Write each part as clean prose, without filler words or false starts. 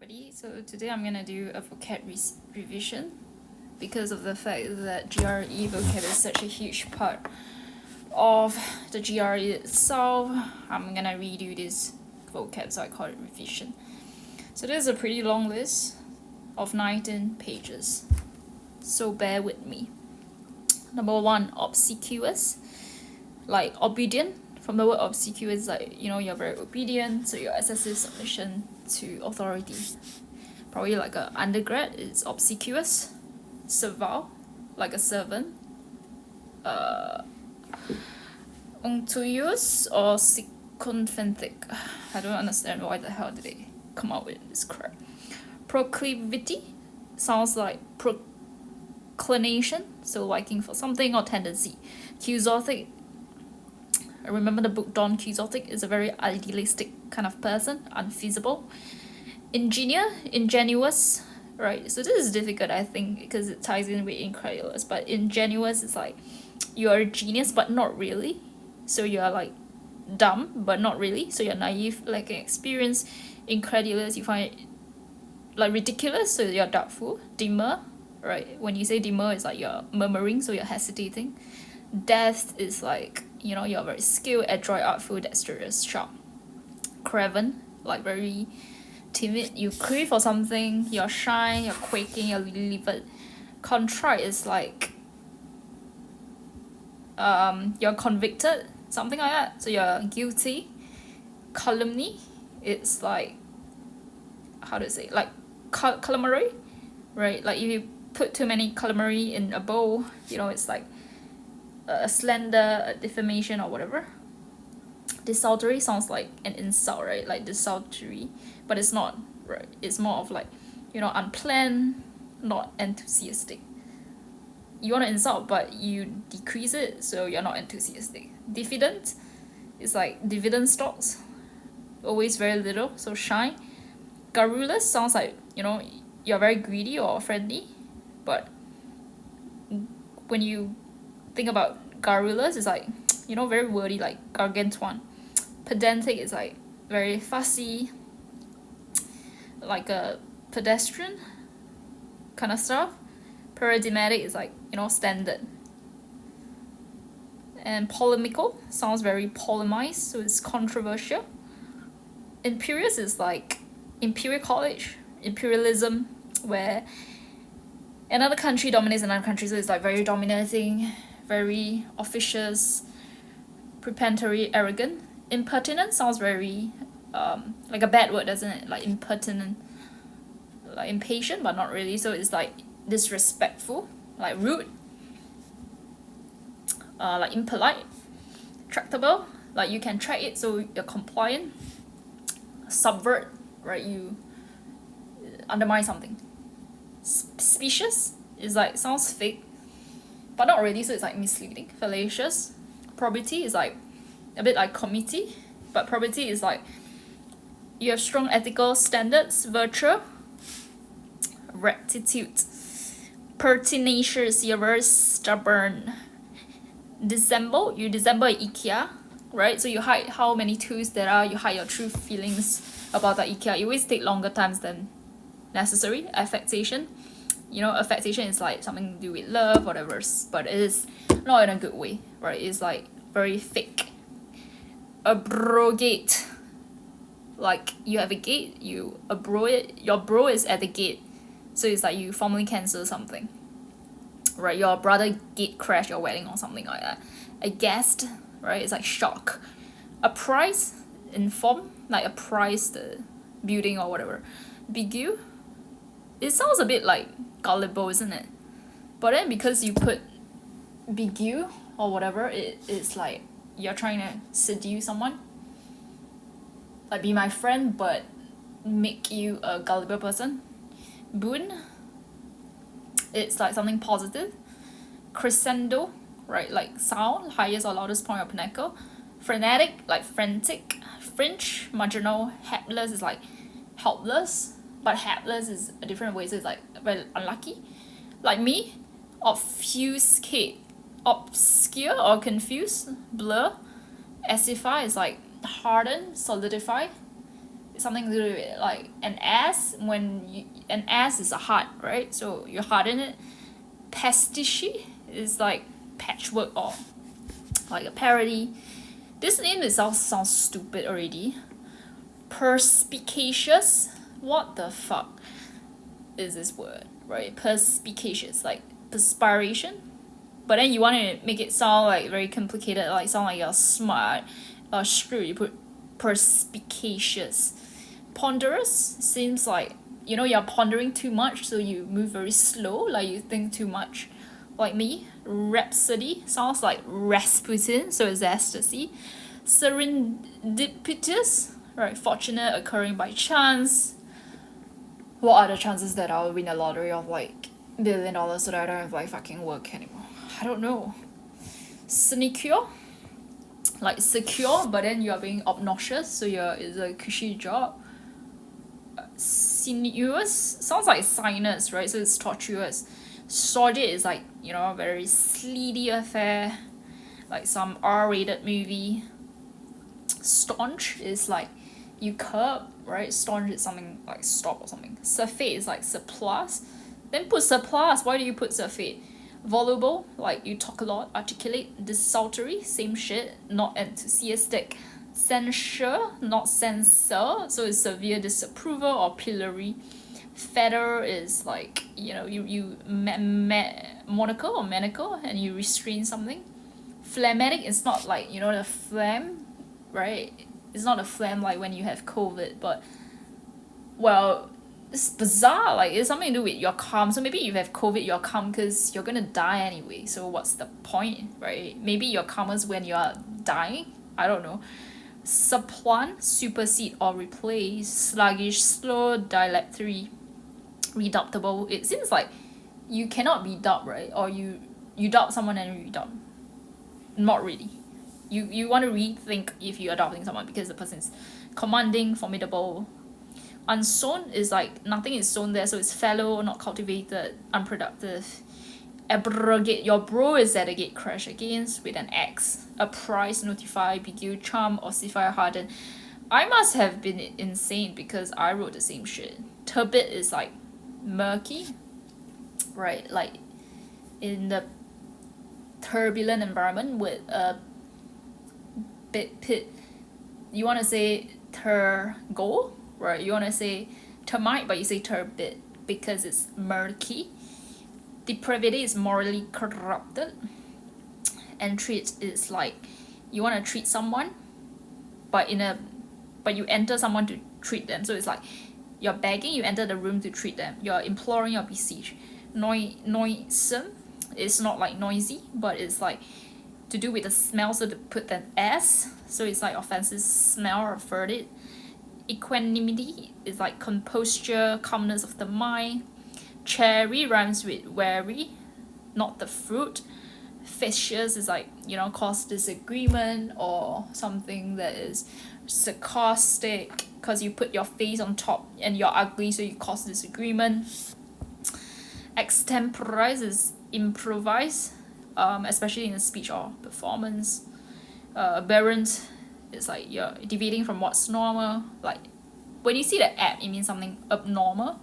everybody. So today I'm gonna do a vocab revision because of the fact that GRE vocab is such a huge part of the GRE itself. I'm gonna redo this vocab, so I call it revision. So this is a pretty long list of 19 pages, so bear with me. Number 1, obsequious, like obedient. From the word obsequious, like, you're very obedient, so your excessive submission to authority. Probably like an undergrad is obsequious. Servile, like a servant. Unctuous or sycophantic. I don't understand why the hell did they come out with this crap. Proclivity sounds like proclination, so liking for something or tendency. Quixotic, I remember the book Don Quixotic, is a very idealistic kind of person, unfeasible. Ingenuous, right? So this is difficult, I think, because it ties in with incredulous. But ingenuous is like you're a genius, but not really. So you're like dumb, but not really. So you're naive, like inexperienced. Incredulous, you find it like ridiculous, so you're doubtful. Demur, right? When you say demur, it's like you're murmuring, so you're hesitating. Deft is like, you're very skilled, adroit, artful, dexterous, sharp. Craven, like very timid, you crave for something, you're shy, you're quaking, you're livid. Contrite is like you're convicted, something like that, so you're guilty. Calumny, it's like, how to say, like calamari, right? Like if you put too many calamari in a bowl, it's like a slander, a defamation, or whatever. Desultory sounds like an insult, right? Like desultory, but it's not, right? It's more of like, unplanned, not enthusiastic. You want to insult, but you decrease it, so you're not enthusiastic. Diffident is like dividend stocks, always very little, so shy. Garrulous sounds like, you're very greedy or friendly, but when you think about garrulous, it's like, very wordy, like gargantuan. Pedantic is like very fussy, like a pedestrian kind of stuff. Paradigmatic is like, standard. And polemical sounds very polemized, so it's controversial. Imperious is like imperial college, imperialism, where another country dominates another country, so it's like very dominating, very officious, preposterous, arrogant. Impertinent sounds very like a bad word, doesn't it? Like impertinent, like impatient, but not really, so it's like disrespectful, like rude. Like impolite. Tractable, like you can track it, so you're compliant. Subvert, right? You undermine something. Specious is like, sounds fake, but not really, so it's like misleading. Fallacious. Probity is like a bit like committee, but probity is like you have strong ethical standards. Virtue. Rectitude. Pertinacious, you're very stubborn. Dissemble, you dissemble at IKEA, right? So you hide how many tools there are, you hide your true feelings about the IKEA. You always take longer times than necessary. Affectation, affectation is like something to do with love, whatever, but it is not in a good way, right? It's like very fake. Abrogate, like you have a gate, you abrogate, your bro is at the gate, so it's like you formally cancel something, right? Your brother gate crashed your wedding or something like that. Aghast, right? It's like shock. Apprise, inform, like apprise the building or whatever. Bigue, it sounds a bit like gullible, isn't it? But then because you put bigue or whatever, it's like you're trying to seduce someone, like be my friend but make you a gullible person. Boon, it's like something positive. Crescendo, right? Like sound, highest or loudest point or pinnacle. Frenetic, like frantic. Fringe, marginal. Hapless is like helpless, but hapless is a different way, so it's like very unlucky. Like me. Obfuscate, obscure or confused. Blur. Acify is like harden, solidify. something to do with like an ass. An ass is a heart, right? So you harden it. Pastiche is like patchwork or like a parody. This name itself sounds stupid already. Perspicacious. What the fuck is this word, right? Perspicacious, like perspiration. But then you want to make it sound like very complicated, like sound like you're smart. Screw, you put perspicacious. Ponderous seems like, you're pondering too much, so you move very slow, like you think too much. Like me. Rhapsody sounds like Rasputin, so it's ecstasy. Serendipitous, right? Fortunate, occurring by chance. What are the chances that I'll win a lottery of like $1 billion so that I don't have like fucking work anymore? I don't know. Sinecure, like secure, but then you are being obnoxious, so it's a cushy job. Sinuous sounds like sinus, right? So it's tortuous. Sordid is like, a very sleazy affair, like some R-rated movie. Staunch is like you curb, right? Staunch is something like stop or something. Surfeit is like surplus. Then put surplus. Why do you put surfeit? Voluble, like you talk a lot. Articulate. Desultory, same shit. Not enthusiastic. Censure, not censor, so it's severe disapproval or pillory. Fetter is like, you monocle or manacle and you restrain something. Phlegmatic is not like, the phlegm, right? It's not a phlegm like when you have COVID, but, well, it's bizarre. Like, it's something to do with you're calm. So maybe you have COVID, you're calm because you're gonna die anyway. So what's the point, right? Maybe you're calmest when you're dying. I don't know. Supplant, supersede or replace. Sluggish, slow, dilatory, redoubtable. It seems like you cannot be dubbed, right? Or you doubt someone and you redub. Not really. You want to rethink if you're adopting someone because the person's commanding, formidable. Unsown is like nothing is sown there, so it's fallow, not cultivated, unproductive. Abrogate, your bro is at a gate, crash against with an X. Apprise, notify, beguile, charm, ossify, harden. I must have been insane because I wrote the same shit. Turbid is like murky, right? Like in the turbulent environment with a bit pit. You want to say turgo, right? You want to say termite, but you say turbid because it's murky. Depravity is morally corrupted. And treat is like you want to treat someone, but you enter someone to treat them. So it's like you're begging, you enter the room to treat them. You're imploring or beseech. Noisome is not like noisy, but it's like to do with the smell, so to put an S. So it's like offensive smell or furtive. Equanimity is like composure, calmness of the mind. Cherry rhymes with wary, not the fruit. Facetious is like, cause disagreement or something that is sarcastic because you put your face on top and you're ugly, so you cause disagreement. Extemporize is improvise, especially in a speech or performance. Aberrant is like you're deviating from what's normal. Like when you see the app, it means something abnormal.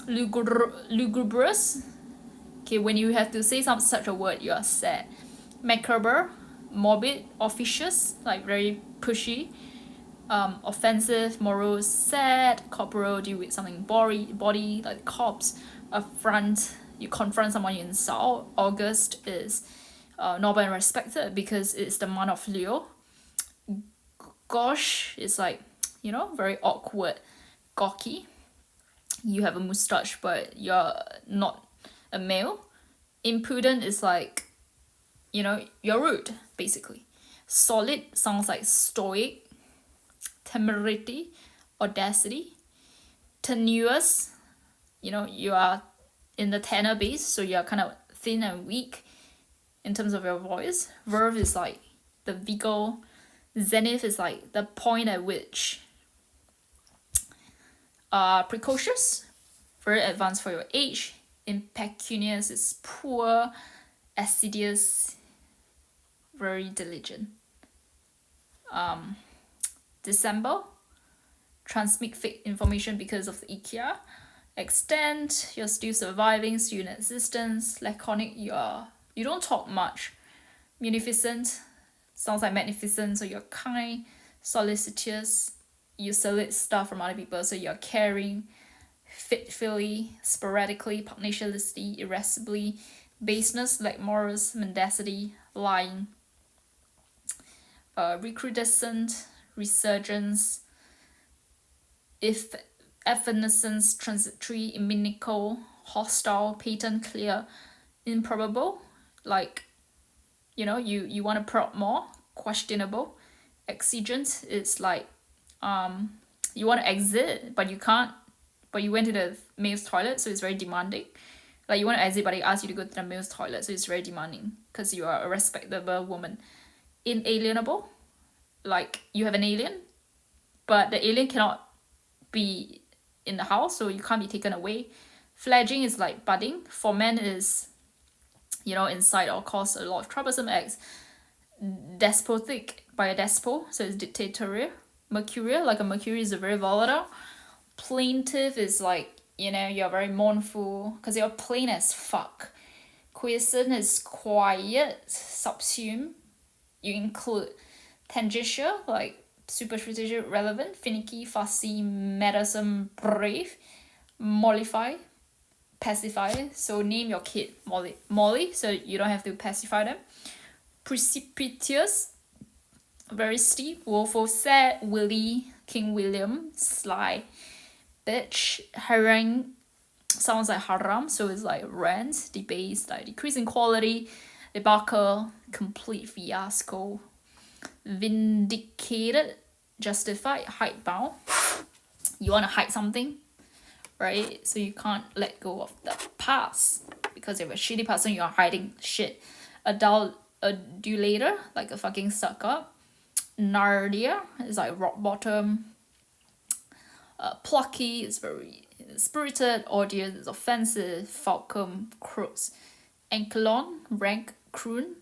Lugubrious, okay, when you have to say such a word, you are sad. Macabre, morbid, officious, like very pushy. Offensive, morose, sad. Corporal, deal with something body like corpse. Affront, you confront someone you insult. August is noble and respected because it's the month of Leo. Gauche is like, very awkward, gawky. You have a mustache but you're not a male. Impudent is like, you're rude, basically. Solid sounds like stoic. Temerity, audacity. Tenuous, you are in the tenor bass, so you're kind of thin and weak in terms of your voice. Verve is like the vigor. Zenith is like the point at which precocious, very advanced for your age. Impecunious is poor. Assiduous, very diligent. December, transmit fake information because of the IKEA. Extent, you're still surviving, still in existence. Laconic, you don't talk much. Munificent, sounds like magnificent, so you're kind. Solicitous, you solicit stuff from other people, so you're caring. Fitfully, sporadically, pugnaciously, irascibly. Baseness, like morals, mendacity, lying. Recrudescent, resurgence. If evanescence, transitory, inimical, hostile, patent, clear, improbable, like, you want to probe more, questionable. Exigent is like, you want to exit but you can't, but you went to the male's toilet, so it's very demanding. Like, you want to exit but they ask you to go to the male's toilet, so it's very demanding because you are a respectable woman. Inalienable, like you have an alien but the alien cannot be in the house, so you can't be taken away. Fledging is like budding. For men is, inside or cause a lot of troublesome acts. Despotic, by a despot, so it's dictatorial. Mercurial, like a mercury is very volatile. Plaintive is like, you're very mournful because you're plain as fuck. Quiescent is quiet, subsume. You include tangential, like superficial, relevant. Finicky, fussy, meddlesome, brave. Mollify, pacify. So name your kid Molly, so you don't have to pacify them. Precipitous, very steep. Woeful, sad. Willy, King William, sly. Bitch, harangue, sounds like haram, so it's like rant, debase, like decrease in quality. Debacle, complete fiasco. Vindicated, justified, hidebound. You want to hide something, right? So you can't let go of the past because you're a shitty person, you're hiding shit. Adulator, like a fucking suck up. Nardia is like rock bottom. Plucky is very spirited. Odious is offensive. Falcon, crooks. Ankelon, rank, croon.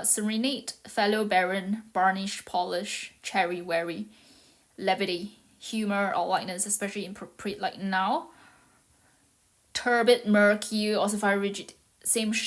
Serenade, fellow baron. Varnish, polish. Cherry, wary. Levity, humor or lightness, especially inappropriate like now. Turbid, murky, also very rigid. Same shit.